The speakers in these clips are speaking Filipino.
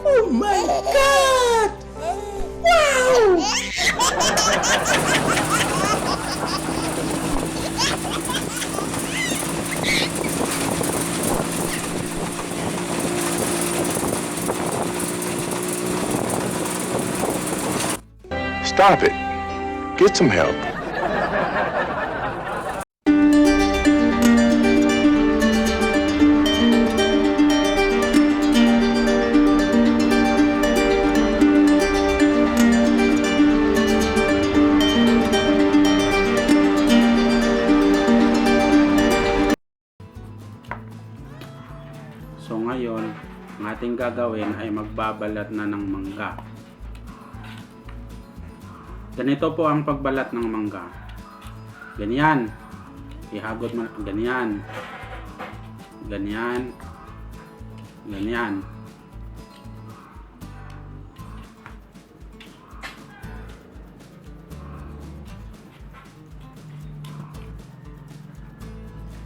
Oh my God! Wow! Stop it. Get some help. So ngayon, ang ating gagawin ay magbabalat na ng mangga. Ganito po ang pagbalat ng mangga. Ganyan. Ihagod mo, ganyan. Ganyan. Ganyan.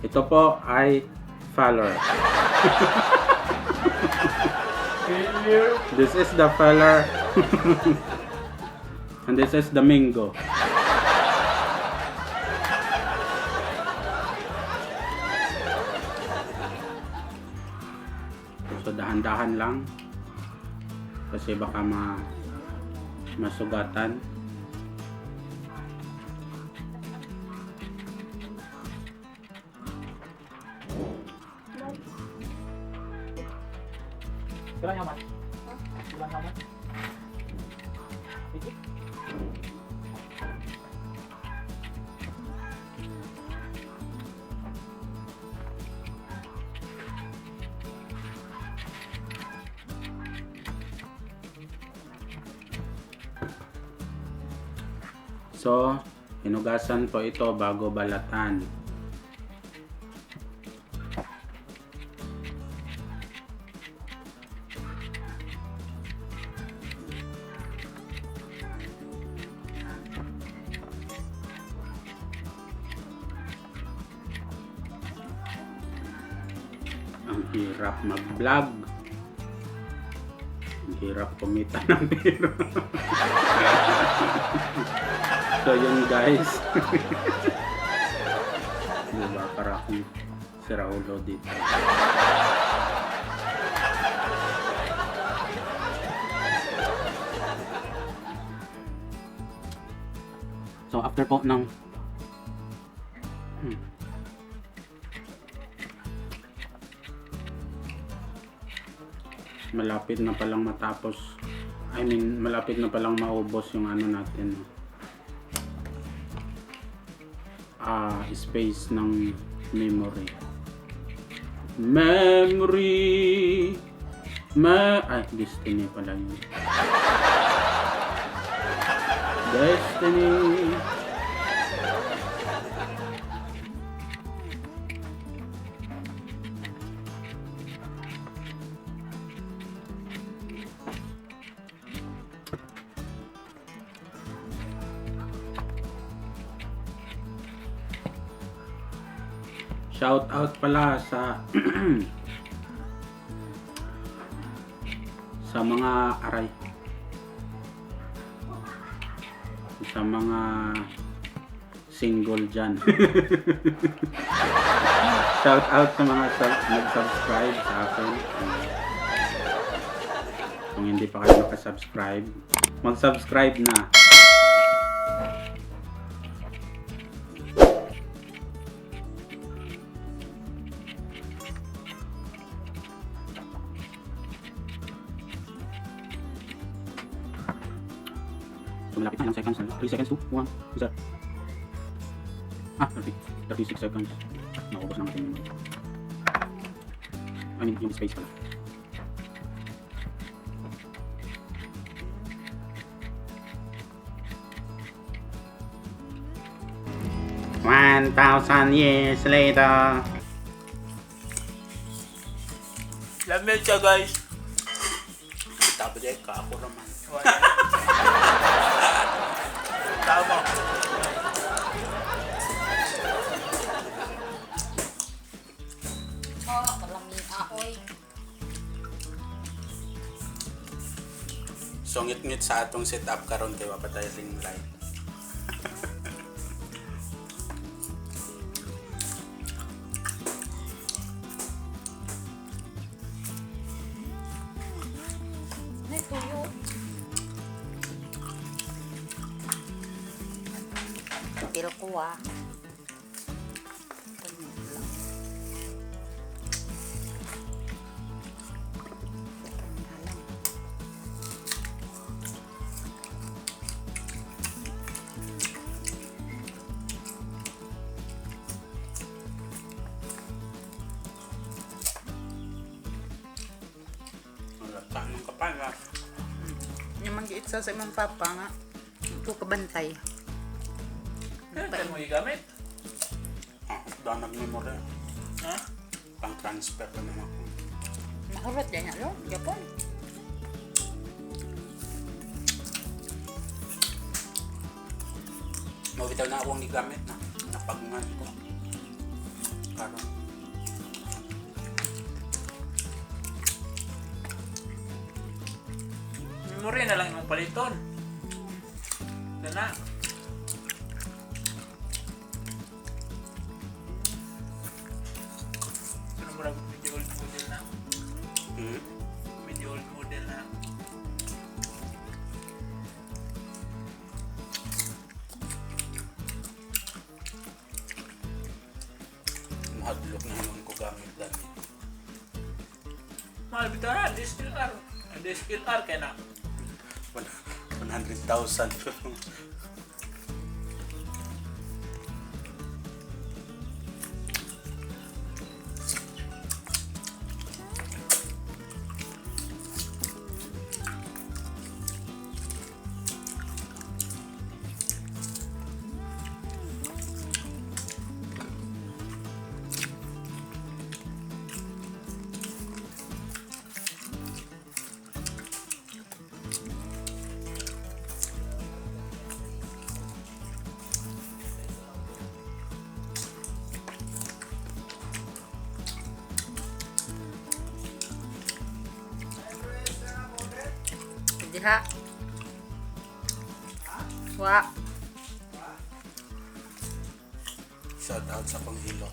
Ito po ay feller. This is the feller. And this is the mango. So dahan-dahan lang kasi baka masugatan. Ilan yaman? Ilan yaman? Iki? So, hinugasan po ito bago balatan. Ang hirap mag-vlog. Ang hirap kumita ng pera. So yun guys. Diba, para akong si Raulo dito. So after po ng malapit na palang matapos, malapit na palang maubos yung ano natin, space ng memory. Destiny pala yun. Destiny. Shout out pala sa sa mga aray, sa mga single dyan. Shout out sa mga nag-subscribe sa akin. Kung hindi pa kayo nakasubscribe, mag-subscribe na. Malapit na, ilang seconds na. 3 seconds to 1, 0. 36 seconds. Naubos na natin yung space pala. "1,000 years later." Lamig siya guys. Tapos ay ka ako naman. Tama. Oh, kalamian. kahoy. So ngit-ngit sa atong setup karon kay wa pa tayo ring light. May tuyo. Pero kuha. Wala tanong ka pa nga. Yung mag-iitsa sa imong papa nga. Ito kabantay. Kaya mo igamit? Doon nag-memory. Ha? Pang transfer pa naman ako. Makarot yan yan, no? Japon. Mawitaw na akong gigamit na. Napagungan ko. Karon. Memory na lang yung paliton. Dana. Ano mo lang medyo old model na? Medyo old model na. Mahadlok na naman ko gamit dati. Mahal bitaw na, DSLR. DSLR kaya na. 100,000. Diha. Wa. Shout out sa panghilot.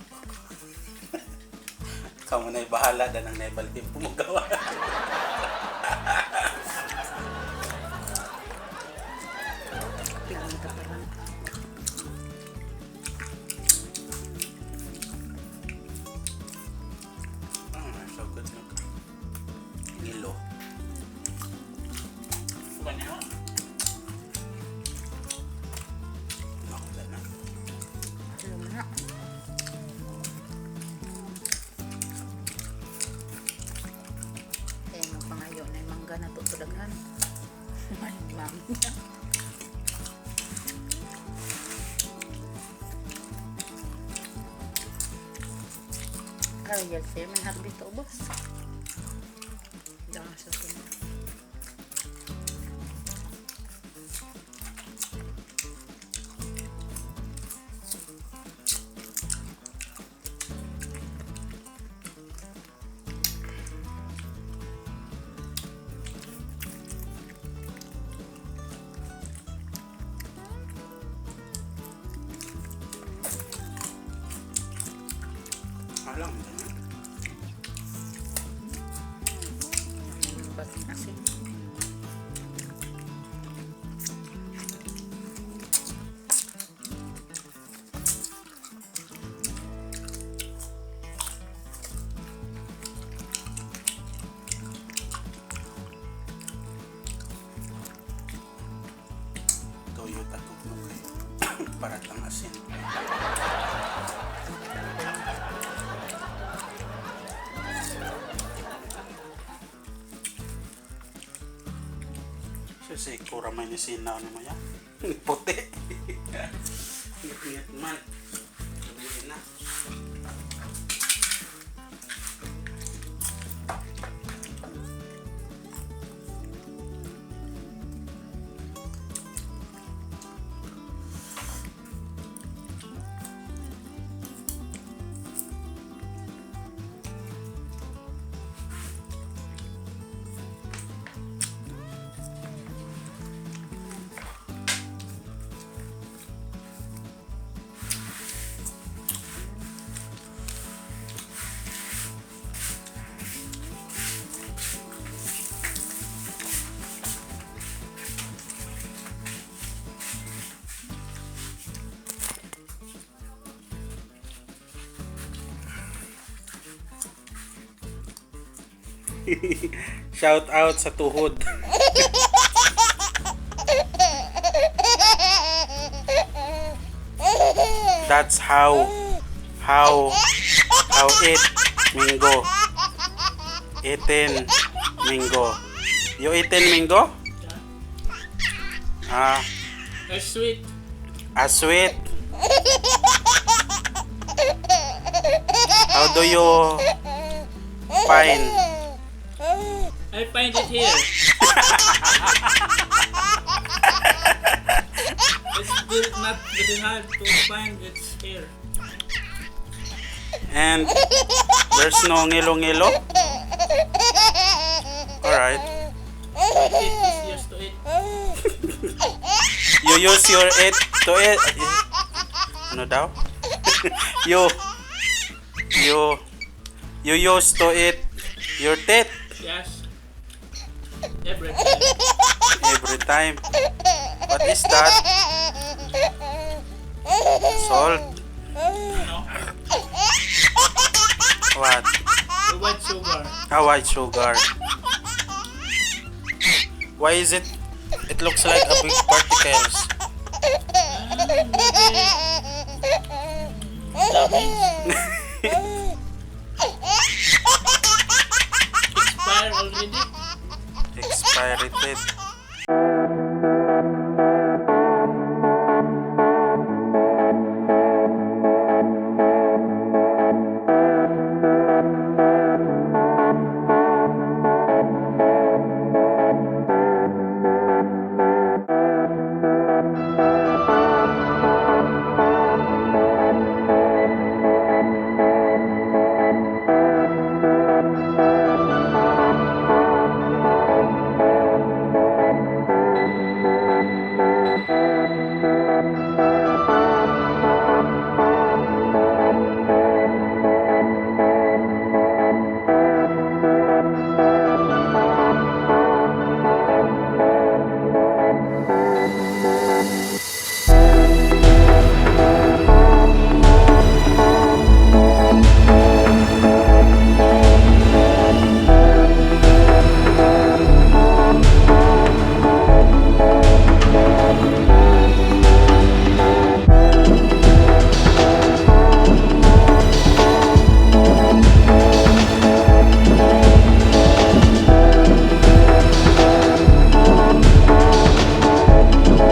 Kamu na'y bahala na ng naibal team pumugawa. Pilang ka pa lang. So good na. Hilo. Banyak. Nakula na. Alam mo na. Kaya magpangayo na yung mangga na tutulaghan. Ay, mami niya. Kaya siya man harbi ito, boss. Jangan sa sunod. Alam mo na. Pati asin. Toyo tatuk mo kayo. Parat ang asin. Si kura may nisinaw naman yan. Puti. Ngit man. Sabihin na. Shout out sa tuhod. That's how eat Manggo. Eaten Manggo. You eaten Manggo? Ah, Sweet. sweet. How do you find? I find it here. It's still not very hard to find. It's here. And there's no ngilo-ngilo? Alright. It is used to it. You use your it to it. Ano daw? you use to eat your teeth Yes. Every time. every time. What is that? Salt? No. What? The white sugar. White sugar. Why is it? It looks like a big particles. Expire already. Expired.